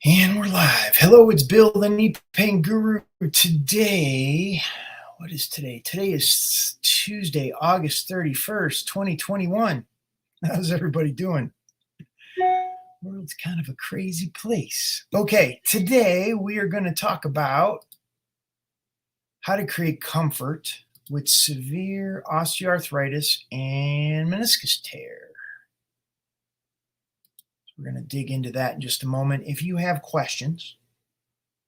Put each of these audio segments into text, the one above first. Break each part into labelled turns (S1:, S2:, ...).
S1: And we're live. Hello, it's Bill, the Knee Pain Guru. Today, what is today? Today is Tuesday, August 31st, 2021. How's everybody doing? The world's kind of a crazy place. Okay, today we are going to talk about how to create comfort with severe osteoarthritis and meniscus tear. We're going to dig into that in just a moment. If you have questions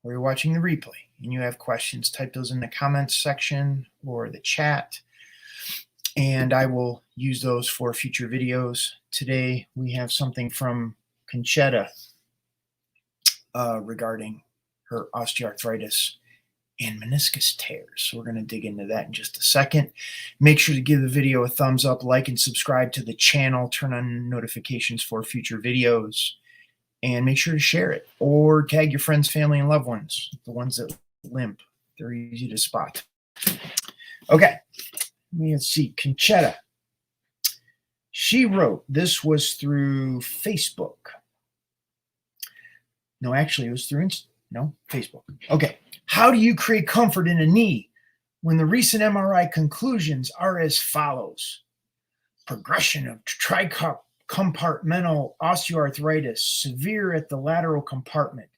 S1: or you're watching the replay and you have questions, type those in the comments section or the chat, and I will use those for future videos. Today, we have something from Conchetta regarding her osteoarthritis and meniscus tears. So we're going to dig into that in just a second. Make sure to give the video a thumbs up, like and subscribe to the channel, turn on notifications for future videos, and make sure to share it or tag your friends, family, and loved ones, the ones that limp. They're easy to spot. Okay, let's see. Conchetta. She wrote, this was through Facebook. No, actually, it was through Facebook. Okay. How do you create comfort in a knee when the recent MRI conclusions are as follows? Progression of tricompartmental osteoarthritis, severe at the lateral compartment.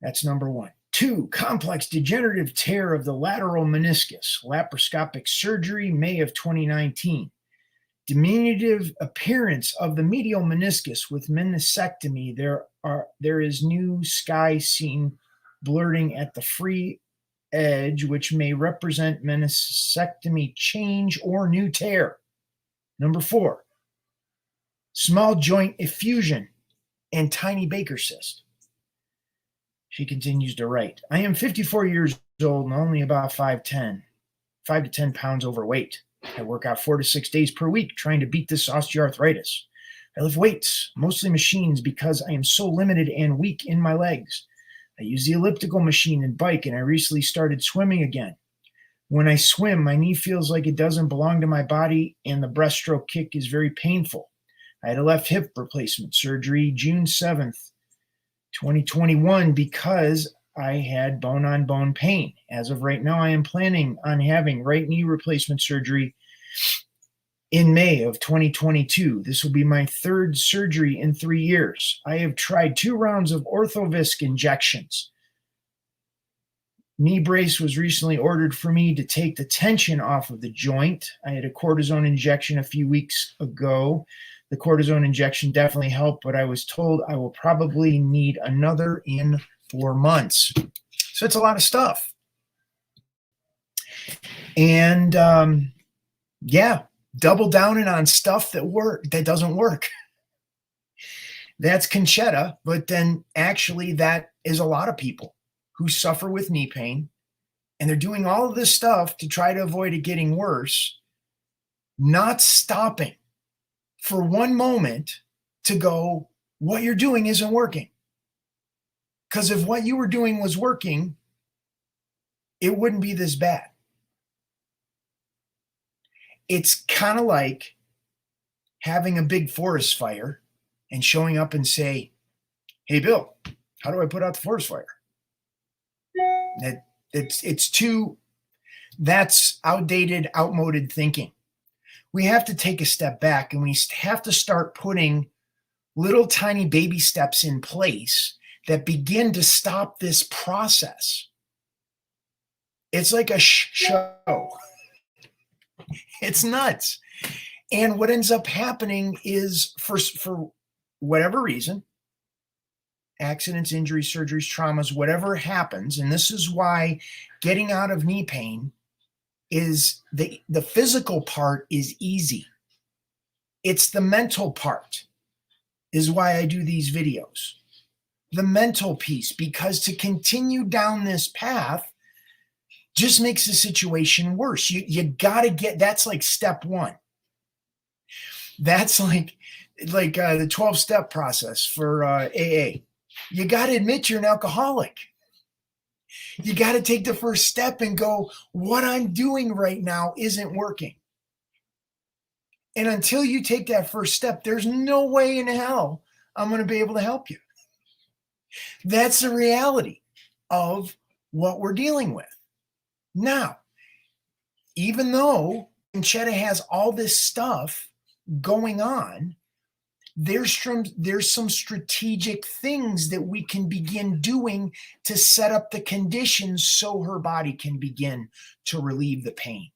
S1: That's number one. 2, complex degenerative tear of the lateral meniscus, laparoscopic surgery, May of 2019. Diminutive appearance of the medial meniscus with meniscectomy. There is new sky seen blurting at the free edge, which may represent meniscectomy change or new tear. Number 4, small joint effusion and tiny Baker cyst. She continues to write, I am 54 years old and only about 5 to 10 pounds overweight. I work out 4 to 6 days per week trying to beat this osteoarthritis. I lift weights, mostly machines, because I am so limited and weak in my legs. I use the elliptical machine and bike, and I recently started swimming again. When I swim, my knee feels like it doesn't belong to my body, and the breaststroke kick is very painful. I had a left hip replacement surgery June 7th, 2021, because I had bone-on-bone pain. As of right now, I am planning on having right knee replacement surgery in May of 2022. This will be my 3rd surgery in 3 years. I have tried 2 rounds of orthovisc injections. Knee brace was recently ordered for me to take the tension off of the joint. I had a cortisone injection a few weeks ago. The cortisone injection definitely helped, but I was told I will probably need another in 4 months. So it's a lot of stuff. And yeah, double downing on stuff that doesn't work. That's Conchetta, but then actually that is a lot of people who suffer with knee pain, and they're doing all of this stuff to try to avoid it getting worse, not stopping for one moment to go, what you're doing isn't working. Because if what you were doing was working, it wouldn't be this bad. It's kind of like having a big forest fire and showing up and say, hey, Bill, how do I put out the forest fire? That's outdated, outmoded thinking. We have to take a step back and we have to start putting little tiny baby steps in place that begin to stop this process. It's like a show. It's nuts. And what ends up happening is for whatever reason, accidents, injuries, surgeries, traumas, whatever happens, and this is why getting out of knee pain is the physical part is easy. It's the mental part is why I do these videos. The mental piece, because to continue down this path just makes the situation worse. You got to get, that's like step 1. That's like the 12-step process for AA. You got to admit you're an alcoholic. You got to take the first step and go, what I'm doing right now isn't working. And until you take that first step, there's no way in hell I'm going to be able to help you. That's the reality of what we're dealing with. Now, even though Conchetta has all this stuff going on, there's some strategic things that we can begin doing to set up the conditions so her body can begin to relieve the pain.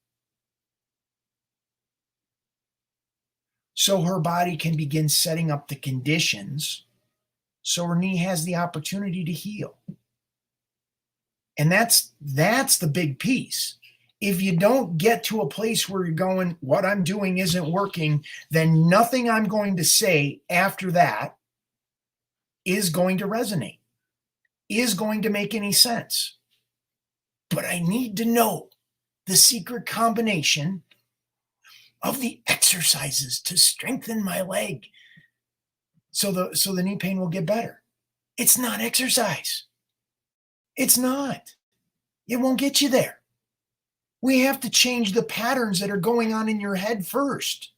S1: So her body can begin setting up the conditions so her knee has the opportunity to heal. And that's the big piece. If you don't get to a place where you're going, what I'm doing isn't working, then nothing I'm going to say after that is going to resonate, is going to make any sense. But I need to know the secret combination of the exercises to strengthen my leg so the knee pain will get better. It's not exercise. It's not. It won't get you there. We have to change the patterns that are going on in your head first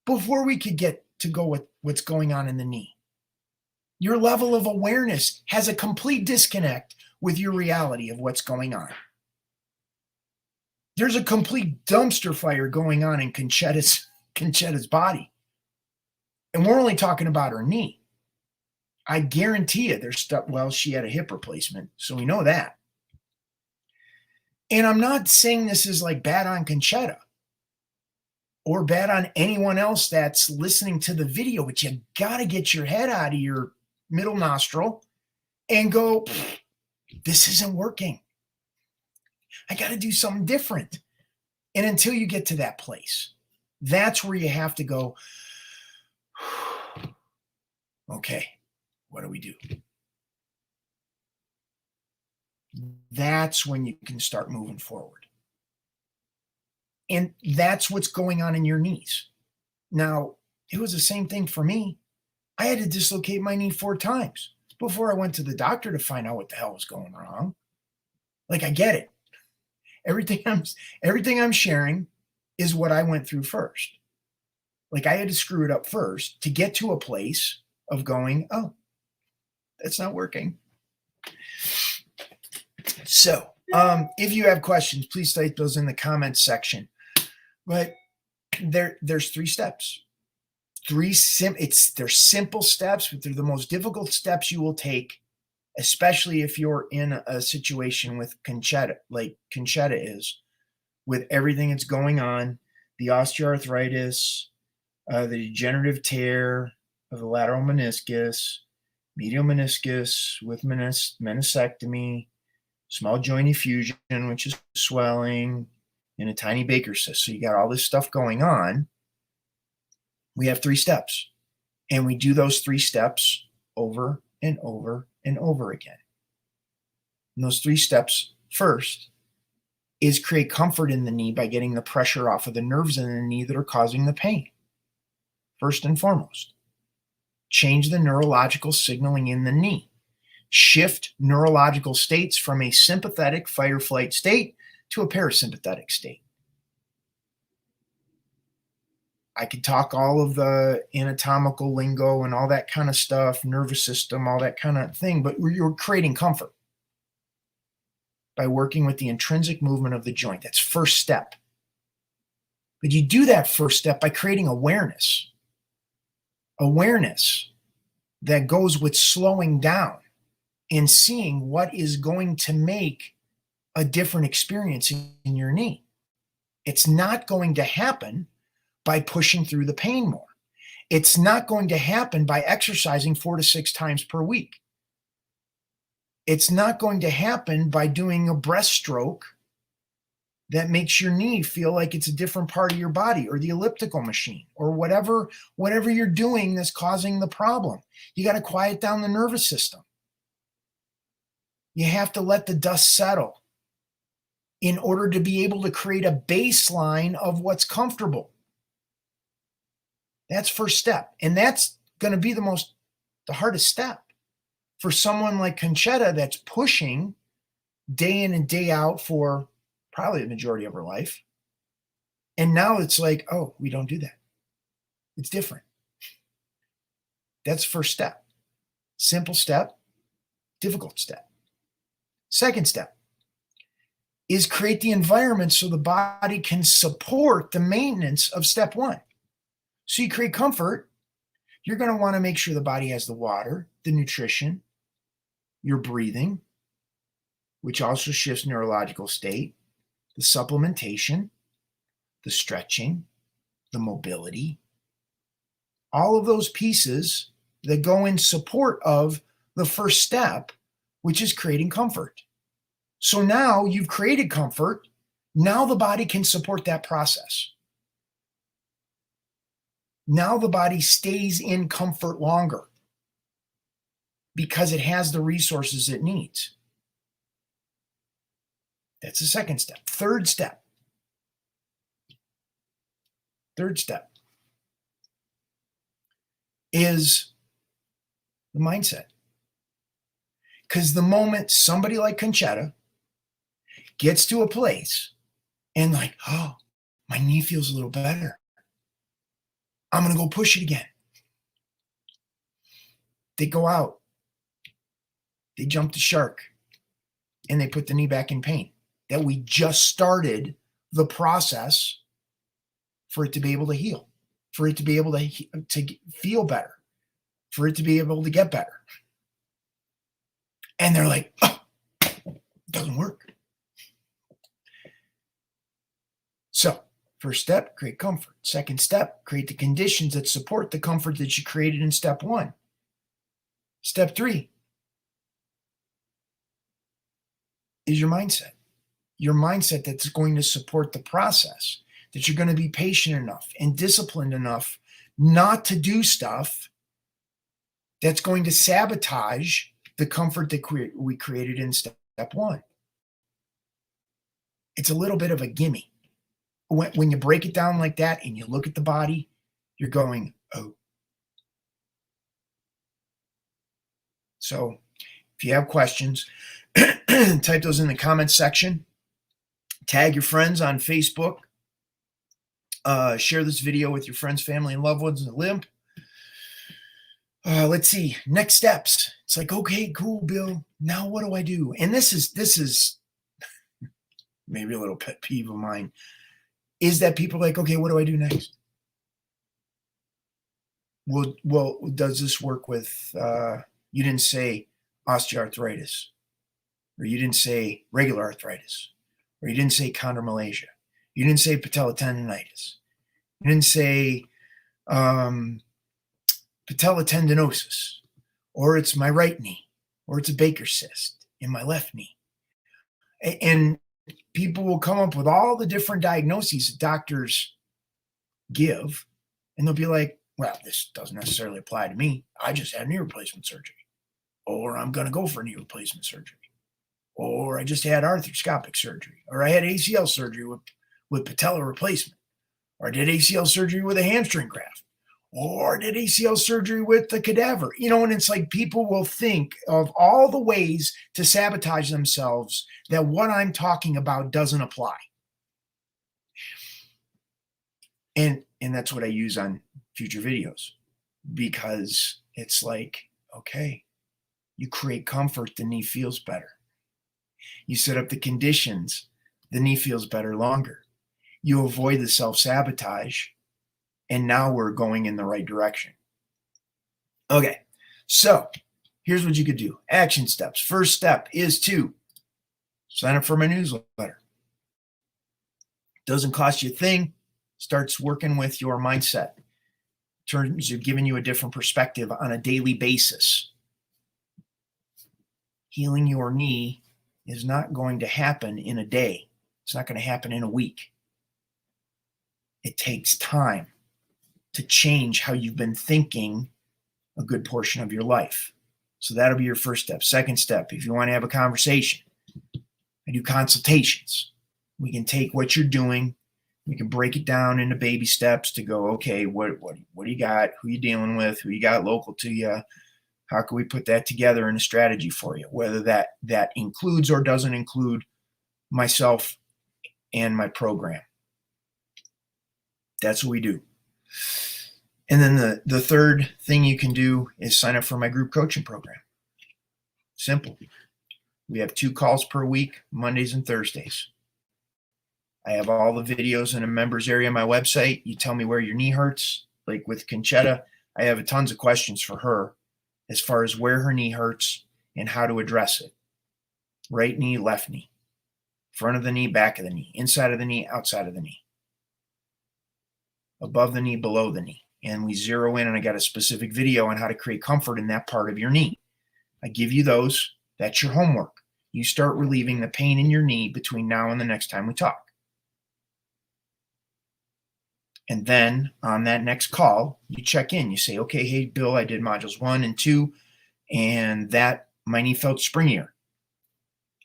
S1: before we could get to go with what's going on in the knee. Your level of awareness has a complete disconnect with your reality of what's going on. There's a complete dumpster fire going on in Conchetta's body. And we're only talking about her knee. I guarantee you there's stuff, well, she had a hip replacement, so we know that. And I'm not saying this is like bad on Conchetta or bad on anyone else that's listening to the video, but you got to get your head out of your middle nostril and go, this isn't working. I got to do something different. And until you get to that place, that's where you have to go, okay, what do we do? That's when you can start moving forward. And that's what's going on in your knees. Now, it was the same thing for me. I had to dislocate my knee 4 times before I went to the doctor to find out what the hell was going wrong. Like, I get it. Everything I'm sharing is what I went through first. Like, I had to screw it up first to get to a place of going, oh, that's not working. So if you have questions, please state those in the comments section. But there's 3 steps. They're simple steps, but they're the most difficult steps you will take, especially if you're in a situation with Conchetta, like Conchetta is, with everything that's going on, the osteoarthritis, the degenerative tear of the lateral meniscus, medial meniscus with meniscectomy, small joint effusion, which is swelling, and a tiny Baker cyst. So you got all this stuff going on. We have 3 steps, and we do those 3 steps over and over and over again. And those 3 steps first is create comfort in the knee by getting the pressure off of the nerves in the knee that are causing the pain. First and foremost, change the neurological signaling in the knee. Shift neurological states from a sympathetic fight or flight state to a parasympathetic state. I could talk all of the anatomical lingo and all that kind of stuff, nervous system, all that kind of thing, but you're creating comfort by working with the intrinsic movement of the joint. That's first step. But you do that first step by creating awareness. Awareness that goes with slowing down and seeing what is going to make a different experience in your knee. It's not going to happen by pushing through the pain more. It's not going to happen by exercising 4 to 6 times per week. It's not going to happen by doing a breaststroke that makes your knee feel like it's a different part of your body, or the elliptical machine, or whatever you're doing that's causing the problem. You got to quiet down the nervous system. You have to let the dust settle in order to be able to create a baseline of what's comfortable. That's first step. And that's going to be the hardest step for someone like Conchetta that's pushing day in and day out for probably the majority of her life. And now it's like, oh, we don't do that. It's different. That's the first step. Simple step, difficult step. Second step is create the environment so the body can support the maintenance of step one. So you create comfort. You're going to want to make sure the body has the water, the nutrition, your breathing, which also shifts neurological state, the supplementation, the stretching, the mobility, all of those pieces that go in support of the first step, which is creating comfort. So now you've created comfort. Now the body can support that process. Now the body stays in comfort longer because it has the resources it needs. That's the second step. Third step is the mindset. Because the moment somebody like Conchetta gets to a place and like, oh, my knee feels a little better, I'm going to go push it again. They go out, they jump the shark, and they put the knee back in pain. That we just started the process for it to be able to heal, for it to be able to feel better, for it to be able to get better. And they're like, oh, it doesn't work. So, first step, create comfort. Second step, create the conditions that support the comfort that you created in step one. Step three is your mindset. Your mindset that's going to support the process, that you're going to be patient enough and disciplined enough not to do stuff that's going to sabotage the comfort that we created in step one. It's a little bit of a gimme. When you break it down like that and you look at the body, you're going, oh. So if you have questions, type those in the comments section. Tag your friends on Facebook. Share this video with your friends, family, and loved ones in the limp. Let's see. Next steps. It's like, okay, cool, Bill. Now what do I do? And this is maybe a little pet peeve of mine, is that people are like, okay, what do I do next? Well, does this work with, you didn't say osteoarthritis, or you didn't say regular arthritis, or you didn't say chondromalacia. You didn't say patellotendinitis. You didn't say patellotendinosis, or it's my right knee, or it's a Baker's cyst in my left knee. And people will come up with all the different diagnoses that doctors give, and they'll be like, well, this doesn't necessarily apply to me. I just had knee replacement surgery, or I'm going to go for knee replacement surgery, or I just had arthroscopic surgery, or I had ACL surgery with patella replacement, or I did ACL surgery with a hamstring graft, or I did ACL surgery with the cadaver. And it's like people will think of all the ways to sabotage themselves that what I'm talking about doesn't apply. And that's what I use on future videos, because it's like, okay, you create comfort, the knee feels better. You set up the conditions, the knee feels better longer. You avoid the self-sabotage, and now we're going in the right direction. Okay, so here's what you could do. Action steps. First step is to sign up for my newsletter. Doesn't cost you a thing. Starts working with your mindset in terms of giving you a different perspective on a daily basis. Healing your knee is not going to happen in a day. It's not going to happen in a week. It takes time to change how you've been thinking a good portion of your life. So that'll be your first step. Second step, if you want to have a conversation, I do consultations. We can take what you're doing, we can break it down into baby steps to go, okay, what do you got? Who you dealing with? Who you got local to you? How can we put that together in a strategy for you? Whether that includes or doesn't include myself and my program. That's what we do. And then the third thing you can do is sign up for my group coaching program. Simple. We have 2 calls per week, Mondays and Thursdays. I have all the videos in a members area on my website. You tell me where your knee hurts. Like with Conchetta, I have tons of questions for her as far as where her knee hurts and how to address it. Right knee, left knee, front of the knee, back of the knee, inside of the knee, outside of the knee, above the knee, below the knee. And we zero in, and I got a specific video on how to create comfort in that part of your knee. I give you those. That's your homework. You start relieving the pain in your knee between now and the next time we talk. And then on that next call, you check in. You say, okay, hey, Bill, I did modules 1 and 2, and that my knee felt springier.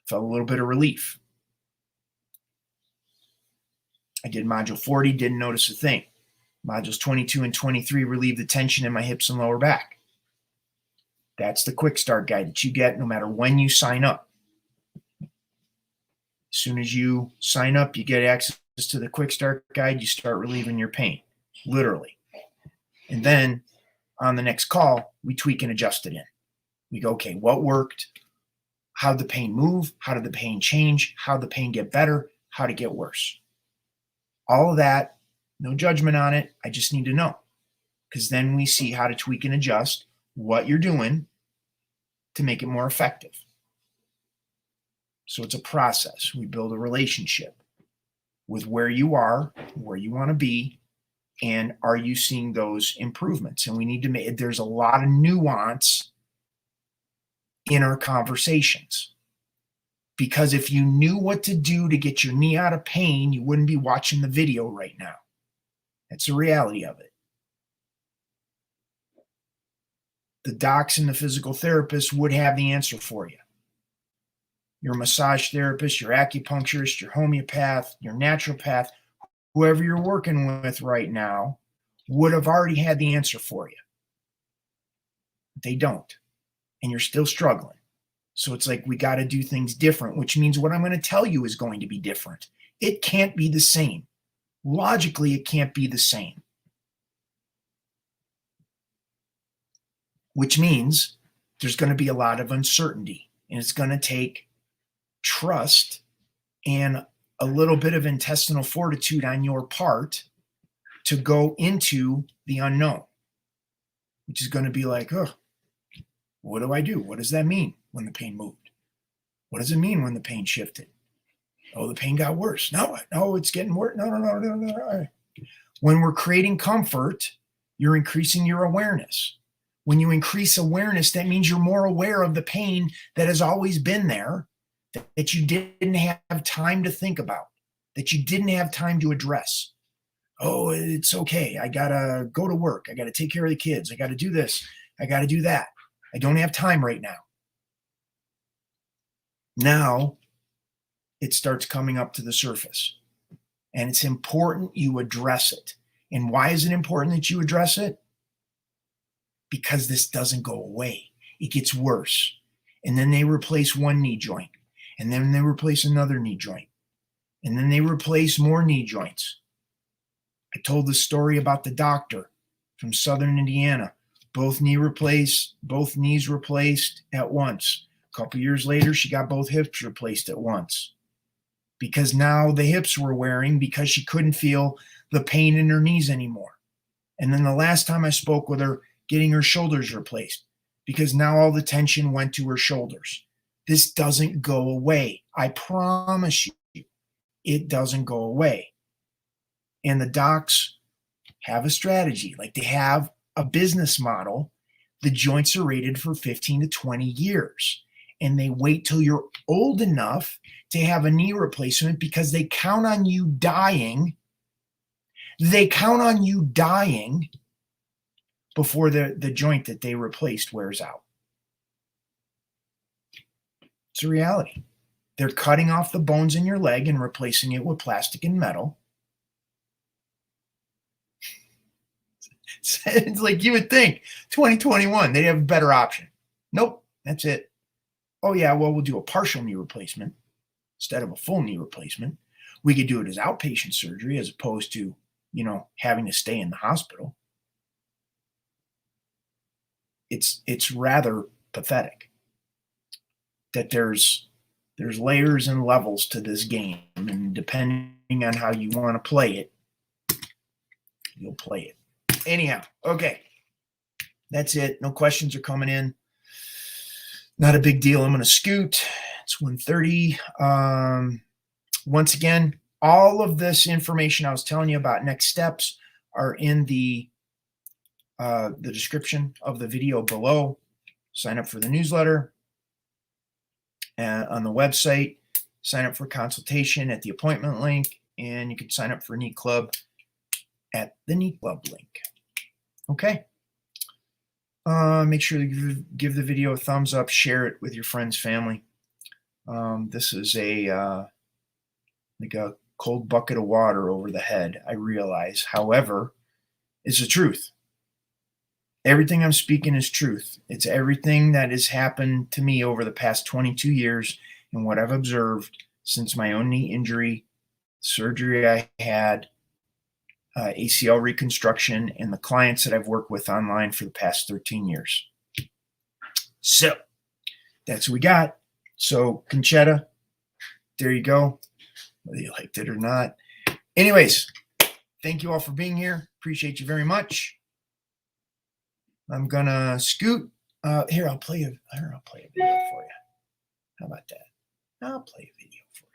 S1: Felt a little bit of relief. I did module 40, didn't notice a thing. Modules 22 and 23 relieve the tension in my hips and lower back. That's the quick start guide that you get no matter when you sign up. As soon as you sign up, you get access to the quick start guide. You start relieving your pain, literally. And then on the next call, we tweak and adjust it in. We go, okay, what worked? How did the pain move? How did the pain change? How did the pain get better? How did it get worse? All of that, no judgment on it. I just need to know, because then we see how to tweak and adjust what you're doing to make it more effective. So it's a process. We build a relationship with where you are, where you want to be, and are you seeing those improvements? And we need to make, there's a lot of nuance in our conversations, because if you knew what to do to get your knee out of pain, you wouldn't be watching the video right now. That's the reality of it. The docs and the physical therapists would have the answer for you. Your massage therapist, your acupuncturist, your homeopath, your naturopath, whoever you're working with right now would have already had the answer for you. They don't. And you're still struggling. So it's like we got to do things different, which means what I'm going to tell you is going to be different. It can't be the same. Logically, it can't be the same. Which means there's going to be a lot of uncertainty, and it's going to take trust and a little bit of intestinal fortitude on your part to go into the unknown, which is going to be like, oh, what do I do? What does that mean when the pain moved? What does it mean when the pain shifted? Oh, the pain got worse. No, it's getting worse. No. When we're creating comfort, you're increasing your awareness. When you increase awareness, that means you're more aware of the pain that has always been there, that you didn't have time to think about, that you didn't have time to address. Oh, it's okay. I got to go to work. I got to take care of the kids. I got to do this. I got to do that. I don't have time right now. Now it starts coming up to the surface, and it's important you address it. And why is it important that you address it? Because this doesn't go away. It gets worse. And then they replace one knee joint, and then they replace another knee joint, and then they replace more knee joints. I told the story about the doctor from Southern Indiana. Both knees replaced at once. A couple years later, she got both hips replaced at once, because now the hips were wearing because she couldn't feel the pain in her knees anymore. And then the last time I spoke with her, getting her shoulders replaced, because now all the tension went to her shoulders. This doesn't go away. I promise you, it doesn't go away. And the docs have a strategy, like they have a business model. The joints are rated for 15 to 20 years. And they wait till you're old enough to have a knee replacement, because they count on you dying. They count on you dying before the joint that they replaced wears out. It's a reality. They're cutting off the bones in your leg and replacing it with plastic and metal. It's like you would think 2021, they'd have a better option. Nope, that's it. Oh yeah, well, we'll do a partial knee replacement instead of a full knee replacement. We could do it as outpatient surgery as opposed to, having to stay in the hospital. it's rather pathetic that there's layers and levels to this game, and depending on how you want to play it, you'll play it. Anyhow, okay, that's it. No questions are coming in. Not a big deal. I'm going to scoot. It's 1:30. Once again, all of this information I was telling you about next steps are in the description of the video below. Sign up for the newsletter on the website. Sign up for consultation at the appointment link, and you can sign up for Knee Club at the Knee Club link. Okay. Make sure to give the video a thumbs up, share it with your friends, family. This is like a cold bucket of water over the head, I realize. However, it's the truth. Everything I'm speaking is truth. It's everything that has happened to me over the past 22 years and what I've observed since my own knee injury, surgery I had, ACL reconstruction, and the clients that I've worked with online for the past 13 years. So that's what we got. So Conchetta, there you go, whether you liked it or not. Anyways, thank you all for being here. Appreciate you very much. I'm gonna scoot. Here, I'll play a video for you. How about that? I'll play a video for you.